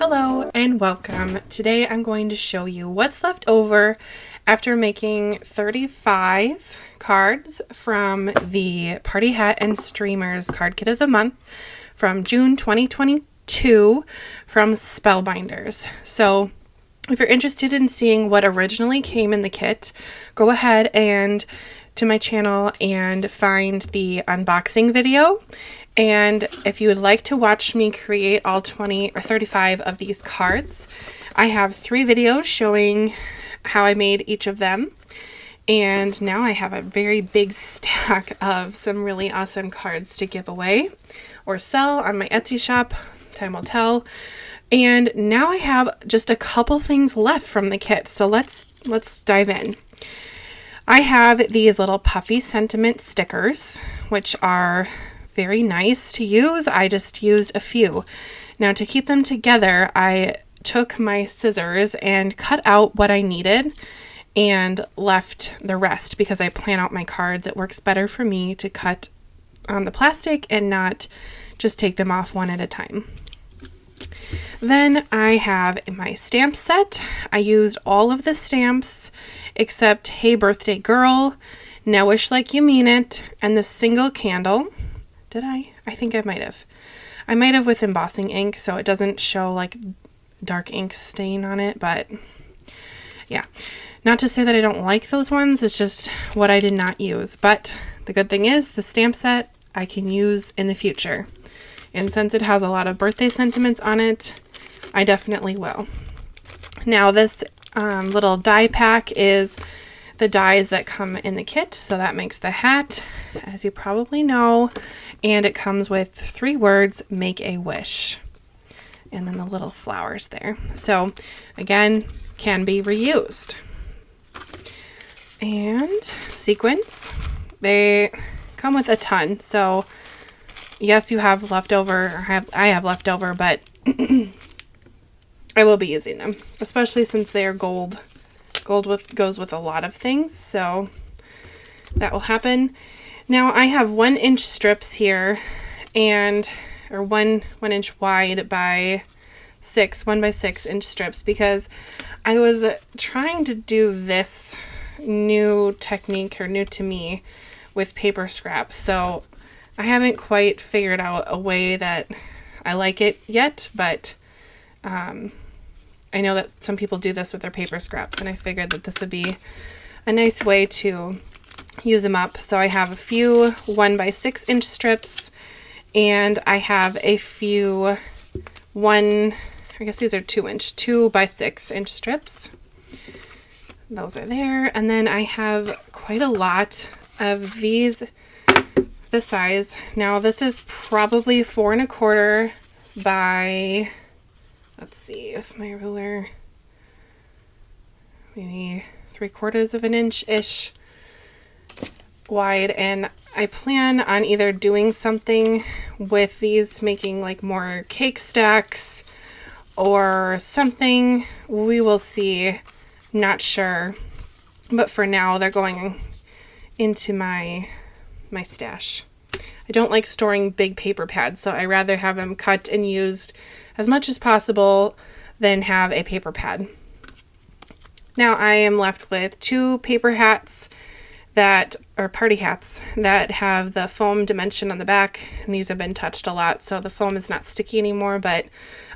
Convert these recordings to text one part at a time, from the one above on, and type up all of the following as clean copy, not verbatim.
Hello and welcome. Today I'm going to show you what's left over after making 35 cards from the Party Hat and Streamers Card Kit of the Month from June 2022 from Spellbinders. So if you're interested in seeing what originally came in the kit, go ahead and to my channel and find the unboxing video. And if you would like to watch me create all 20 or 35 of these cards, I have 3 videos showing how I made each of them. And now I have a very big stack of some really awesome cards to give away or sell on my Etsy shop. Time will tell. And now I have just a couple things left from the kit. So let's dive in. I have these little puffy sentiment stickers, which are very nice to use. I just used a few. Now to keep them together, I took my scissors and cut out what I needed and left the rest because I plan out my cards. It works better for me to cut on the plastic and not just take them off one at a time. Then I have my stamp set. I used all of the stamps except Hey Birthday Girl, Now Wish Like You Mean It, and the single candle. Did I? I think I might have. I might have with embossing ink so it doesn't show like dark ink stain on it, but yeah. Not to say that I don't like those ones, it's just what I did not use. But the good thing is the stamp set I can use in the future. And since it has a lot of birthday sentiments on it, I definitely will. Now this little die pack is the dies that come in the kit, so that makes the hat, as you probably know, and it comes with 3 words, make a wish, and then the little flowers there. So again, can be reused. And sequins, they come with a ton, so yes, you have leftover, or I have leftover, but I will be using them, especially since they are gold. Gold goes with a lot of things, so that will happen. Now I have 1-inch strips here, or 1 inch wide by 1 by 6 inch strips, because I was trying to do this new technique, or new to me, with paper scraps. So I haven't quite figured out a way that I like it yet, but I know that some people do this with their paper scraps, and I figured that this would be a nice way to use them up. So I have a few 1 by 6 inch strips, and I have a few I guess these are 2 by 6 inch strips. Those are there. And then I have quite a lot of these, this size. Now this is probably 4 1/4 by, let's see, with my ruler, maybe 3/4 of an inch-ish wide, and I plan on either doing something with these, making like more cake stacks or something. We will see, not sure, but for now they're going into my stash. I don't like storing big paper pads, so I rather have them cut and used as much as possible than have a paper pad. Now I am left with 2 paper hats that are party hats that have the foam dimension on the back, and these have been touched a lot, so the foam is not sticky anymore, but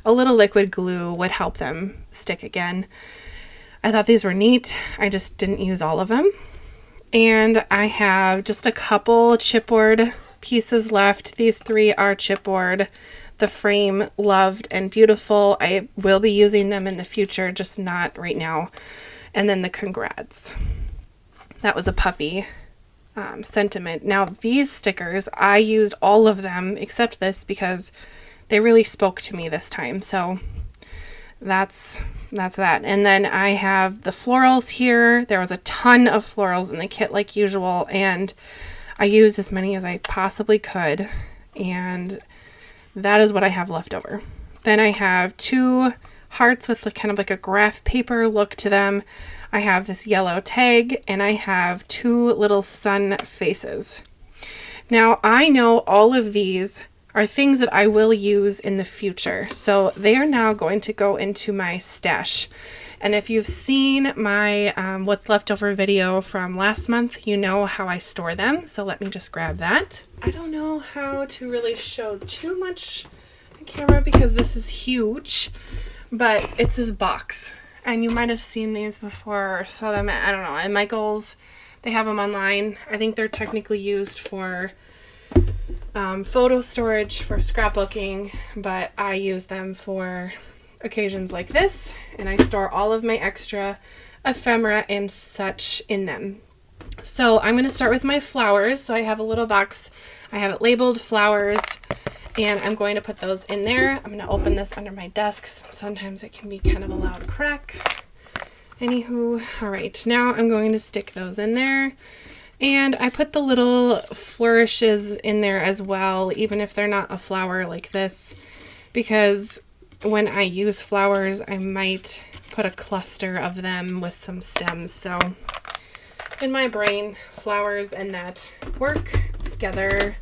a little liquid glue would help them stick again. I thought these were neat. I just didn't use all of them. And I have just a couple chipboard pieces left. These 3 are chipboard. The frame, loved and beautiful. I will be using them in the future, just not right now. And then the congrats. That was a puffy sentiment. Now these stickers, I used all of them except this because they really spoke to me this time. So that's that. And then I have the florals here. There was a ton of florals in the kit like usual, and I used as many as I possibly could, and that is what I have left over. Then I have 2 hearts with kind of like a graph paper look to them. I have this yellow tag, and I have 2 little sun faces. Now I know all of these are things that I will use in the future. So they are now going to go into my stash. And if you've seen my what's left over video from last month, you know how I store them. So let me just grab that. I don't know how to really show too much on camera because this is huge, but it's this box. And you might have seen these before or saw them at, I don't know, at Michael's. They have them online. I think they're technically used for photo storage, for scrapbooking, but I use them for occasions like this, and I store all of my extra ephemera and such in them. So I'm going to start with my flowers. So I have a little box. I have it labeled flowers, and I'm going to put those in there. I'm going to open this under my desk. Sometimes it can be kind of a loud crack. Anywho, all right, now I'm going to stick those in there. And I put the little flourishes in there as well, even if they're not a flower like this, because when I use flowers, I might put a cluster of them with some stems. So in my brain, flowers and that work together.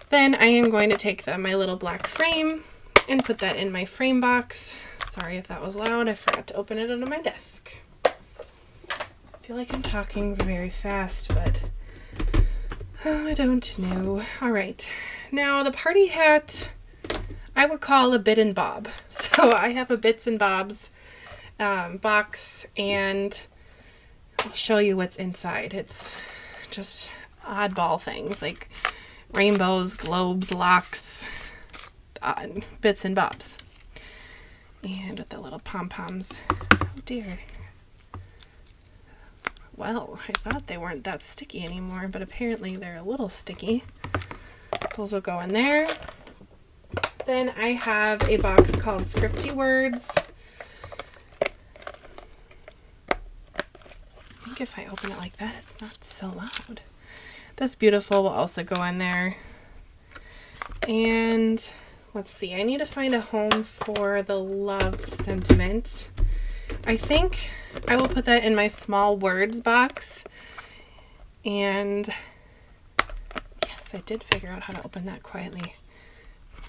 Then I am going to take my little black frame and put that in my frame box. Sorry if that was loud. I forgot to open it under my desk. I feel like I'm talking very fast, but I don't know. All right. Now the party hat I would call a bit and bob. So I have a bits and bobs box, and I'll show you what's inside. It's just oddball things like rainbows, globes, locks, bits and bobs. And with the little pom-poms. Oh dear. Well, I thought they weren't that sticky anymore, but apparently they're a little sticky. Those will go in there. Then I have a box called Scripty Words. I think if I open it like that, it's not so loud. This beautiful will also go in there. And let's see, I need to find a home for the loved sentiment. I think I will put that in my small words box. And yes, I did figure out how to open that quietly.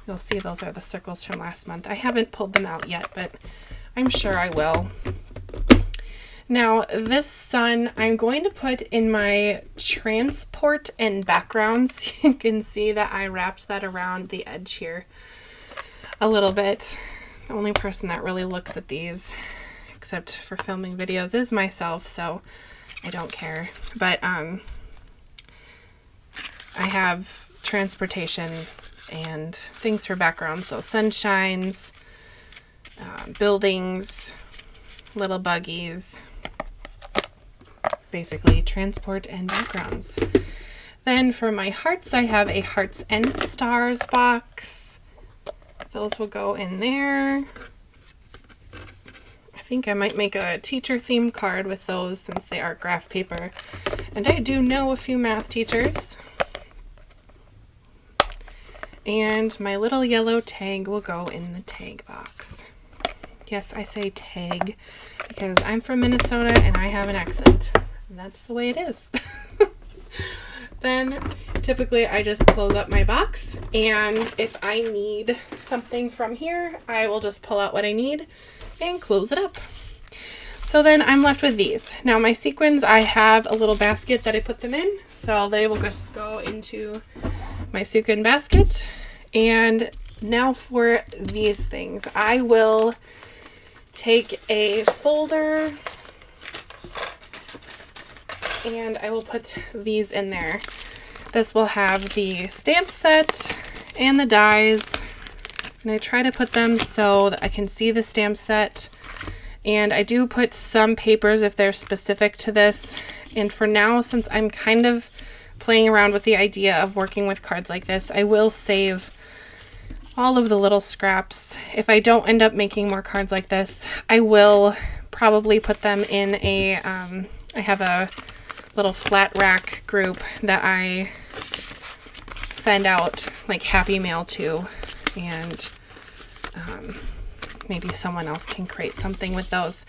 You'll see those are the circles from last month. I haven't pulled them out yet, but I'm sure I will. Now, this sun I'm going to put in my transport and backgrounds. You can see that I wrapped that around the edge here a little bit. The only person that really looks at these, except for filming videos, is myself, so I don't care. But I have transportation and things for background, so sunshines, buildings, little buggies, basically transport and backgrounds. Then for my hearts, I have a hearts and stars box. Those will go in there. I think I might make a teacher themed card with those since they are graph paper, and I do know a few math teachers. And my little yellow tag will go in the tag box. Yes, I say tag because I'm from Minnesota and I have an accent. And that's the way it is. Then typically I just close up my box, and if I need something from here, I will just pull out what I need and close it up. So then I'm left with these. Now my sequins, I have a little basket that I put them in, so they will just go into my sequin basket. And now for these things, I will take a folder and I will put these in there. This will have the stamp set and the dies, and I try to put them so that I can see the stamp set. And I do put some papers if they're specific to this. And for now, since I'm kind of playing around with the idea of working with cards like this, I will save all of the little scraps. If I don't end up making more cards like this, I will probably put them in a, I have a little flat rack group that I send out like Happy Mail to, and maybe someone else can create something with those.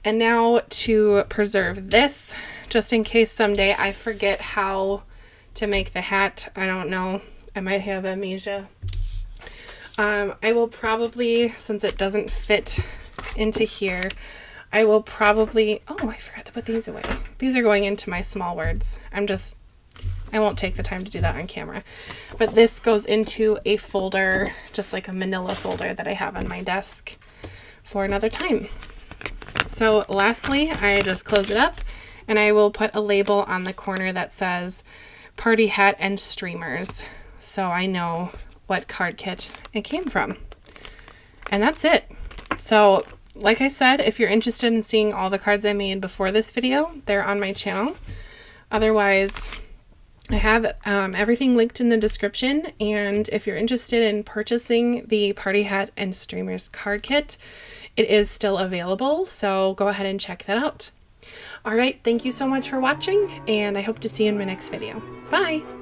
And now to preserve this, just in case someday I forget how to make the hat. I don't know. I might have amnesia. I will probably, since it doesn't fit into here, I will probably, oh, I forgot to put these away. These are going into my small words. I won't take the time to do that on camera. But this goes into a folder, just like a manila folder that I have on my desk for another time. So lastly, I just close it up and I will put a label on the corner that says Party Hat and Streamers, so I know what card kit it came from. And that's it. So like I said, if you're interested in seeing all the cards I made before this video, they're on my channel. Otherwise, I have everything linked in the description, and if you're interested in purchasing the Party Hat and Streamers card kit, it is still available, so go ahead and check that out. Alright, thank you so much for watching, and I hope to see you in my next video. Bye!